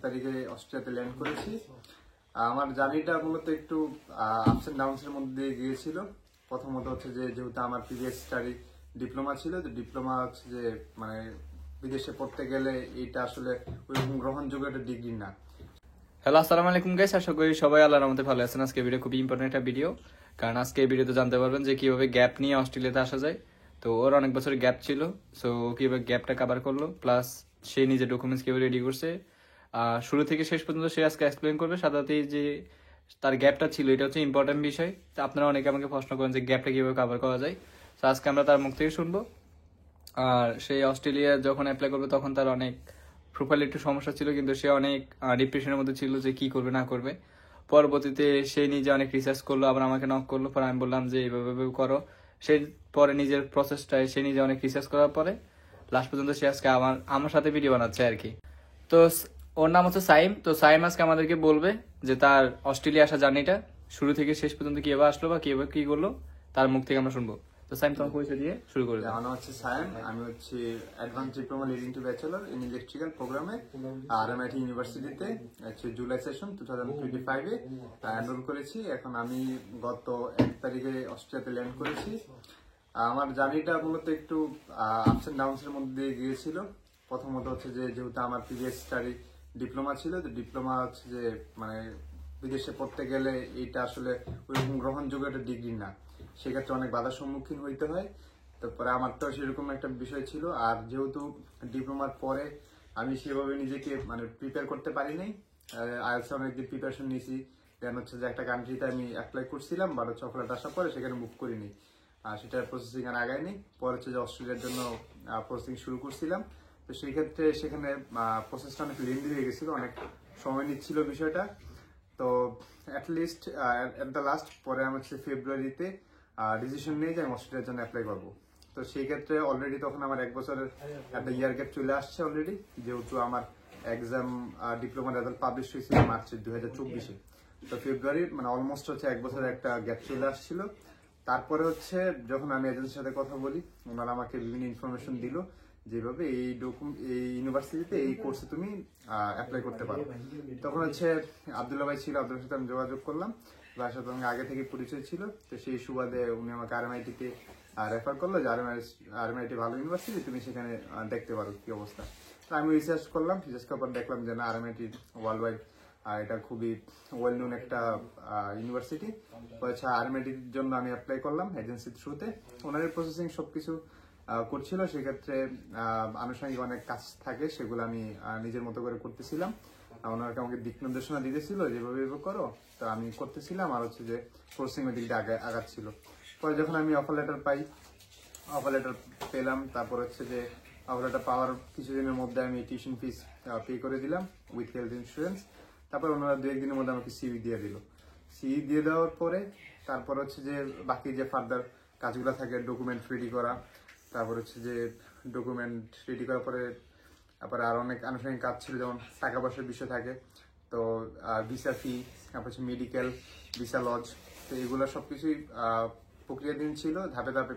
তারিখে অস্ট্রেলিয়াতে ল্যান্ড করেছি। আমার জার্নিটা মূলত একটু আপস এন্ড ডাউনস এর মধ্যে দিয়ে গিয়েছিল। প্রথমত হচ্ছে যে যেহেতু আমার প্রিভিয়াস স্টাডি ডিপ্লোমা ছিল, যে ডিপ্লোমা হচ্ছে যে মানে বিদেশে পড়তে গেলে এটা আসলে ওইরকম গ্রহণযোগ্য একটা ডিগ্রি না। হ্যালো, আসসালামু আলাইকুম গাইস, আশা করি সবাই আল্লাহর রহমতে ভালো আছেন। আজকে ভিডিও খুবই ইম্পর্টেন্ট একটা ভিডিও, কারণ আজকে এই ভিডিওতে জানতে পারবেন যে কিভাবে গ্যাপ নিয়ে অস্ট্রেলিয়াতে আসা যায়। তো ওর অনেক বছরের গ্যাপ ছিল, সো কিভাবে গ্যাপটা কভার করলো, প্লাস সে নিজের ডকুমেন্টস কিভাবে রেডি করছে, শুরু থেকে শেষ পর্যন্ত সে আজকে এক্সপ্লেন করবে। সাধারণত যে তার গ্যাপটা ছিল এটা হচ্ছে ইম্পর্টেন্ট বিষয়। তো আপনারা অনেকে আমাকে প্রশ্ন করেন যে গ্যাপটা কিভাবে কভার করা যায়, তো আজকে আমরা তার মুখ থেকে শুনবো। আর সেই অস্ট্রেলিয়া যখন অ্যাপ্লাই করবে তখন তার অনেক প্রোফাইলে একটু সমস্যা ছিল, কিন্তু সে অনেক ডিপ্রেশনের মধ্যে ছিল যে কি করবে না করবে। পরবর্তীতে সে নিজে অনেক রিসার্চ করলো, আবার আমাকে নক করলো, পরে আমি বললাম যে এইভাবে এইভাবে করো। সে পরে নিজের প্রসেসটায় সে নিজে অনেক রিসার্চ করার পরে লাস্ট পর্যন্ত সে আজকে আমার সাথে ভিডিও বানাচ্ছে আর কি। তো ওর নাম হচ্ছে সাইম। তো সাইম আজকে আমাদেরকে বলবে যে তার অস্ট্রেলিয়া আসা জার্নিটা শুরু থেকে শেষ পর্যন্ত কিভাবে আসলো বা কিভাবে কি করলো, তার মুখ থেকে আমরা শুনবো। তো সাইম, তোমার পরিচয় দিয়ে শুরু করে দাও। আমার নাম হচ্ছে সায়েম, আমি হচ্ছে advance diploma leading to bachelor in electrical প্রোগ্রামে RMIT ইউনিভার্সিটিতে হচ্ছে জুলাই সেশন 2025-এ এনরোল করেছি। এখন আমি গত 1 তারিখে অস্ট্রেলিয়াতে ল্যান্ড করেছি। আমার জার্নিটা মূলত একটু আপস এন্ড ডাউনস এর মধ্যে দিয়ে গিয়েছিল। প্রথমত হচ্ছে যে যেহেতু আমার প্রিভিয়াস স্টাডি ডিপ্লোমা ছিল, যে ডিপ্লোমা হচ্ছে যে মানে বিদেশে পড়তে গেলে এটা আসলে ওইরকম গ্রহণযোগ্য একটা ডিগ্রি না, সেক্ষেত্রে অনেক বাধার সম্মুখীন হইতে হয়। তারপরে আমার তো সেরকম একটা বিষয় ছিল, আর যেহেতু ডিপ্লোমার পরে আমি সেভাবে নিজেকে মানে প্রিপেয়ার করতে পারি নাই। আইএলটিএস অনেকদিন প্রিপারেশন নিয়েছি, দেন হচ্ছে যে একটা কান্ট্রিতে আমি অ্যাপ্লাই করছিলাম, বাট হচ্ছে অফার আসার পরে সেখানে মুভ করিনি, সেটার প্রসেসিং আর আগায়নি। পরে হচ্ছে যে অস্ট্রেলিয়ার জন্য প্রসেসিং শুরু করছিলাম। তো সেই ক্ষেত্রে সেখানে প্রসেসটা অনেক লেন্দি হয়ে গেছিল, অনেক সময় নিচ্ছিল বিষয়টা। তো অ্যাটলিস্ট এট দ্য লাস্ট পরে আমি হচ্ছে ফেব্রুয়ারিতে ডিসিশন নিয়ে যে আমি অস্ট্রেলিয়ার জন্য অ্যাপ্লাই করবো। তো সেই ক্ষেত্রে অলরেডি তখন আমার 1 বছরের একটা ইয়ার গ্যাপ চলে আসছে অলরেডি, যেহেতু আমার এক্সাম ডিপ্লোমা রেজাল্ট পাবলিশ হয়েছিল মার্চের 2024-এ। তো ফেব্রুয়ারির মানে অলমোস্ট হচ্ছে 1 বছরের একটা গ্যাপ চলে আসছিল। তারপরে হচ্ছে যখন আমি এজেন্সির সাথে কথা বলি, ওনারা আমাকে বিভিন্ন ইনফরমেশন দিল যেভাবে এই ইউনিভার্সিটিতে এই কোর্সে তুমি অ্যাপ্লাই করতে পারো। তখন হচ্ছে আব্দুল্লাহ ভাই ছিল, আব্দুল্লাহর সাথে আমি যোগাযোগ করলাম, ভাইয়ের সাথে আমাকে আগে থেকে পরিচয় ছিল। তো সেই সুবাদে উনি আমাকে RMIT-তে রেফার করলো যে RMIT ভালো ইউনিভার্সিটি, তুমি সেখানে দেখতে পারো কি অবস্থা। তো আমি রিসার্চ করলাম, রিসার্চ করার পর দেখলাম যে না, RMIT ওয়ার্ল্ড ওয়াইড এটা খুবই ওয়েল নোন একটা ইউনিভার্সিটি। আচ্ছা, RMIT-র জন্য আমি অ্যাপ্লাই করলাম এজেন্সির থ্রুতে। ওনাদের প্রসেসিং সবকিছু করছিল, সেক্ষেত্রে আনুষঙ্গিক অনেক কাজ থাকে, সেগুলো আমি নিজের মতো করে করতেছিলাম। ওনারা আমাকে দিক নির্দেশনা দিতেছিল যেভাবে করো, তো আমি করতেছিলাম, আর হচ্ছে যে প্রসেসিং এর দিকটা আগাচ্ছিল। পরে যখন আমি অফার লেটার পাই, অফার লেটার পেলাম, তারপর হচ্ছে যে অফার লেটার পাওয়ার কিছুদিনের মধ্যে আমি টিউশন ফিস পে করে দিলাম উইথ হেলথ ইন্স্যুরেন্স। তারপর ওনারা 2-1 দিনের মধ্যে আমাকে সিভি দিয়ে দিল। সিভি দিয়ে দেওয়ার পরে তারপর হচ্ছে যে বাকি যে ফার্দার কাজগুলো থাকে, ডকুমেন্ট রেডি করা, তারপর হচ্ছে যে ডকুমেন্ট রেডি করার পরে তারপরে আর অনেক আনুষঙ্গিক কাজ ছিল, যেমন টাকা পয়সার বিষয় থাকে, তো ভিসা ফি, তারপর হচ্ছে মেডিকেল, ভিসা লজ, তো এগুলো সবকিছুই প্রক্রিয়াধীন ছিল। ধাপে ধাপে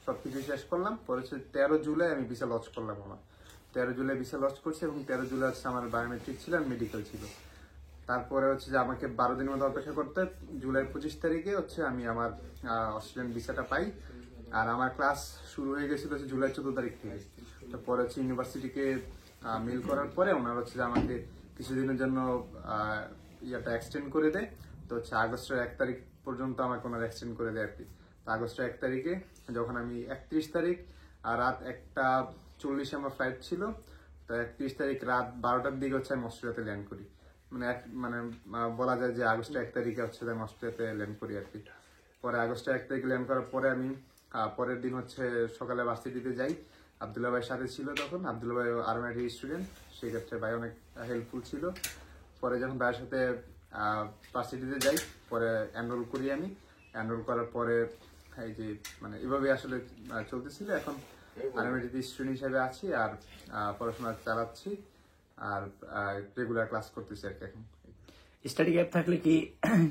সবকিছু শেষ করলাম। পরে হচ্ছে 13 জুলাই আমি ভিসা লঞ্চ করলাম। আমার 13 জুলাই ভিসা লঞ্চ করছি, এবং 13 জুলাই হচ্ছে আমার বায়োমেট্রিক ছিল আর মেডিকেল ছিল। তারপরে হচ্ছে যে আমাকে 12 দিনের মতো অপেক্ষা করতে, জুলাই 25 তারিখে হচ্ছে আমি আমার অস্ট্রেলিয়ান ভিসাটা পাই। আর আমার ক্লাস শুরু হয়ে গেছিল হচ্ছে জুলাই 14 তারিখ থেকে। তারপরে হচ্ছে ইউনিভার্সিটিকে মেল করার পরে ওনারা হচ্ছে যে আমাকে কিছুদিনের জন্য ইয়াটা এক্সটেন্ড করে দেয়। তো হচ্ছে আগস্টের 1 তারিখ পর্যন্ত আমাকে ওনারা এক্সটেন্ড করে দেয় আর কি। তো আগস্টের 1 তারিখে যখন আমি 31 তারিখ রাত 1:40 আমার ফ্লাইট ছিল, তো 31 তারিখ রাত 12টার দিকে হচ্ছে আমি অস্ট্রেলিয়াতে ল্যান্ড করি। মানে বলা যায় যে আগস্টের 1 তারিখে হচ্ছে আমি অস্ট্রেলিয়াতে ল্যান্ড করি আর কি। পরে আগস্টের 1 তারিখে ল্যান্ড করার পরে আমি পরের দিন হচ্ছে সকালে ভার্সিটিতে যাই। আব্দুল্লাহ ভাইয়ের সাথে ছিল তখন, আব্দুল্লাহ ভাই RMIT স্টুডেন্ট, সেক্ষেত্রে ভাই অনেক হেল্পফুল ছিল। পরে যখন ভাইয়ের সাথে ভার্সিটিতে যাই, পরে এনরোল করি আমি। এনরোল করার পরে এই যে মানে এভাবে আসলে চলতেছিল। এখন RMIT স্টুডেন্ট হিসেবে আছি, আর পড়াশোনা চালাচ্ছি, আর রেগুলার ক্লাস করতেছি আর কি এখন। স্টাডি গ্যাপ থাকলে কি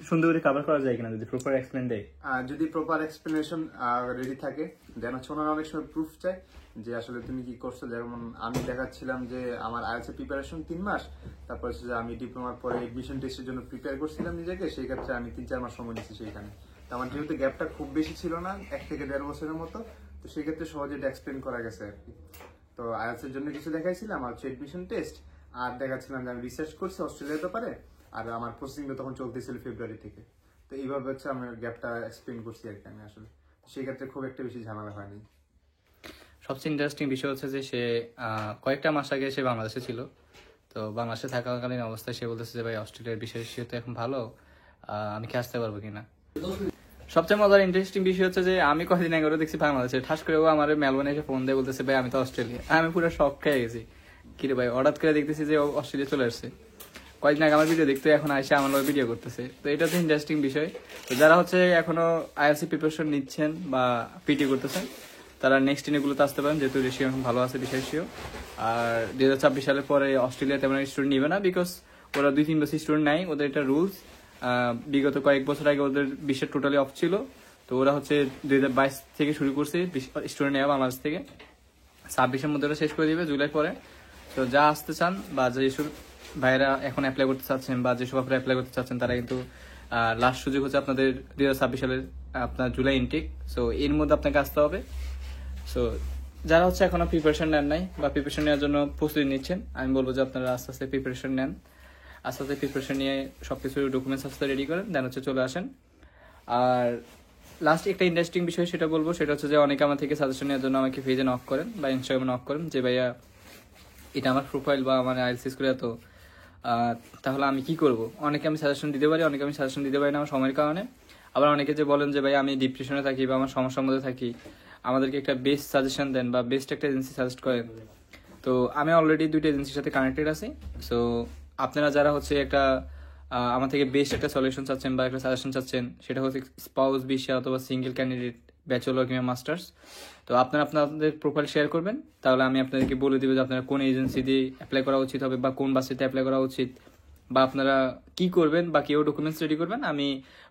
সুন্দর করে কভার করা যায় কিনা যদি প্রপার এক্সপ্লেন দেয়? যদি প্রপার এক্সপ্লেনেশন রেডি থাকে, দেন হচ্ছে ওনারা অনেক সময় প্রুফ চায় যে আসলে তুমি কি করছো। যেমন আমি দেখাচ্ছিলাম যে আমার আইএলটিএস প্রিপারেশন 3 মাস, তারপর হচ্ছে যে আমি ডিপ্লোমার পরে এডমিশন টেস্টের জন্য প্রিপেয়ার করছিলাম নিজেকে, সেই ক্ষেত্রে আমি 3-4 মাস সময় নিচ্ছি সেইখানে। তো আমার যেহেতু গ্যাপটা খুব বেশি ছিল না, 1 থেকে 1.5 বছরের মতো, তো সেই ক্ষেত্রে সহজে এটা এক্সপ্লেন করা গেছে আর কি। তো আইএলটিএস এর জন্য কিছু দেখাইছিলাম, আর হচ্ছে এডমিশন টেস্ট, আর দেখাচ্ছিলাম যে আমি রিসার্চ করছি অস্ট্রেলিয়ার ব্যাপারে, আর আমার প্রসেসিং তখন চলতেছিল ফেব্রুয়ারি থেকে। তো এইভাবে হচ্ছে আমি গ্যাপটা এক্সপ্লেন করছি আর কি আমি আসলে। সেই ক্ষেত্রে খুব একটা বেশি ঝামেলা হয়নি। সবচেয়ে ইন্টারেস্টিং বিষয় হচ্ছে যে সে কয়েকটা মাস আগে সে বাংলাদেশে ছিল। তো বাংলাদেশে থাকাকালীন অবস্থায় সে বলতেছে যে ভাই অস্ট্রেলিয়ার বিষয় তো এখন ভালো, আমি কি আসতে পারবো কিনা। সবচেয়ে মজার ইন্টারেস্টিং বিষয় হচ্ছে যে আমি কয়েকদিন আগে দেখছি বাংলাদেশে, ঠাস করে ও আমার মেলবোর্নে এসে ফোন দিয়ে বলতেছে ভাই আমি তো অস্ট্রেলিয়া। আমি পুরো শক খেয়ে গেছি, কিরে ভাই হঠাৎ করে দেখতেছি যে ও অস্ট্রেলিয়া চলে আসছে। কয়েকদিন আগে আমার ভিডিও দেখতে, এখন এসে আমার ভিডিও করতেছে। তো এটা হচ্ছে ইন্টারেস্টিং বিষয়। তো যারা হচ্ছে এখনো আইএলটিএস প্রিপারেশন নিচ্ছেন বা পিটি করতেছেন, তারা নেক্সট এগুলোতে আসতে পারেন, যেহেতু রেশিও এখন ভালো আছে বিষয় রেশিও। আর 2026 সালের পরে অস্ট্রেলিয়া তেমন স্টুডেন্ট নিবে না, বিকজ ওরা 2-3 বছর স্টুডেন্ট নাই, ওদের এটা রুলস। বিগত কয়েক বছর আগে ওদের বিশ্বের টোটালি অফ ছিল। তো ওরা হচ্ছে 2022 থেকে শুরু করছে স্টুডেন্ট নেওয়া বাংলাদেশ থেকে। 26-এর মধ্যে ওরা শেষ করে দিবে জুলাই পরে। তো যা আসতে চান বা যেসব ভাইরা এখন অ্যাপ্লাই করতে চাচ্ছেন বা যেসব আপনারা অ্যাপ্লাই করতে চাচ্ছেন, তারা কিন্তু লাস্ট সুযোগ হচ্ছে আপনাদের 2026 সালের আপনার জুলাই ইনটেক। সো এর মধ্যে আপনাকে আসতে হবে। সো যারা হচ্ছে এখনো প্রিপারেশন নেন নাই বা প্রিপারেশন নেওয়ার জন্য প্রস্তুতি নিচ্ছেন, আমি বলবো যে আপনারা আস্তে আস্তে প্রিপারেশন নেন, আস্তে আস্তে প্রিপারেশন নিয়ে সবকিছু ডকুমেন্টস আস্তে রেডি করেন, দেন হচ্ছে চলে আসেন। আর লাস্ট একটা ইন্টারেস্টিং বিষয় সেটা বলবো, সেটা হচ্ছে যে অনেকে আমার থেকে সাজেশন নেওয়ার জন্য আমাকে পেজে নক করেন বা ইনস্টাগ্রামে নক করেন যে ভাইয়া এটা আমার প্রোফাইল বা আমার আইএলটিএস করে এত, তাহলে আমি কি করব। অনেকে আমি সাজেশন দিতে পারি, অনেকে আমি সাজেশন দিতে পারি না আমার সময়ের কারণে। আবার অনেকে যে বলেন যে ভাই আমি ডিপ্রেশনে থাকি বা আমার সমস্যার মধ্যে থাকি, আমাদেরকে একটা বেস্ট সাজেশন দেন বা বেস্ট একটা এজেন্সি সাজেস্ট করেন। তো আমি অলরেডি 2টা এজেন্সির সাথে কানেক্টেড আছি। সো আপনারা যারা হচ্ছে একটা আমার থেকে বেস্ট একটা সলিউশন চাচ্ছেন বা একটা সাজেশন চাচ্ছেন, সেটা হচ্ছে স্পাউস ভিসা অথবা সিঙ্গেল ক্যান্ডিডেট, ব্যাচেলর কিংবা মাস্টার্স। তো আপনারা আপনাদের প্রোফাইল শেয়ার করবেন, তাহলে আমি আপনাদেরকে বলে দিব যে আপনারা কোন এজেন্সি দিয়ে অ্যাপ্লাই করা উচিত হবে বা কোন বাসেতে অ্যাপ্লাই করা উচিত, বা আপনারা কি করবেন বা কেউ ডকুমেন্টস রেডি করবেন, আমি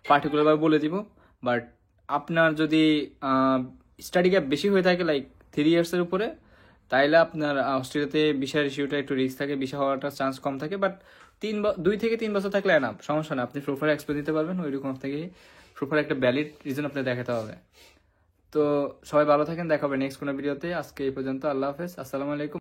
পার্টিকুলারভাবে বলে দিব। বাট আপনার যদি স্টাডি গ্যাপ বেশি হয়ে থাকে লাইক 3 ইয়ার্সের উপরে, তাইলে আপনার অস্ট্রেলিয়াতে ভিসার ইস্যুটা একটু রিস্ক থাকে, ভিসা হওয়াটা চান্স কম থাকে। বাট 2 থেকে 3 বছর থাকলে না, সমস্যা না, আপনি প্রপার এক্সপ্লেন দিতে পারবেন, ওইরকম থেকে প্রপার একটা ভ্যালিড রিজন আপনি দেখাতে হবে। তো সবাই ভালো থাকেন, দেখা হবে নেক্সট কোনো ভিডিওতে। আজকে এই পর্যন্ত, আল্লাহ হাফেজ, আসসালামু আলাইকুম।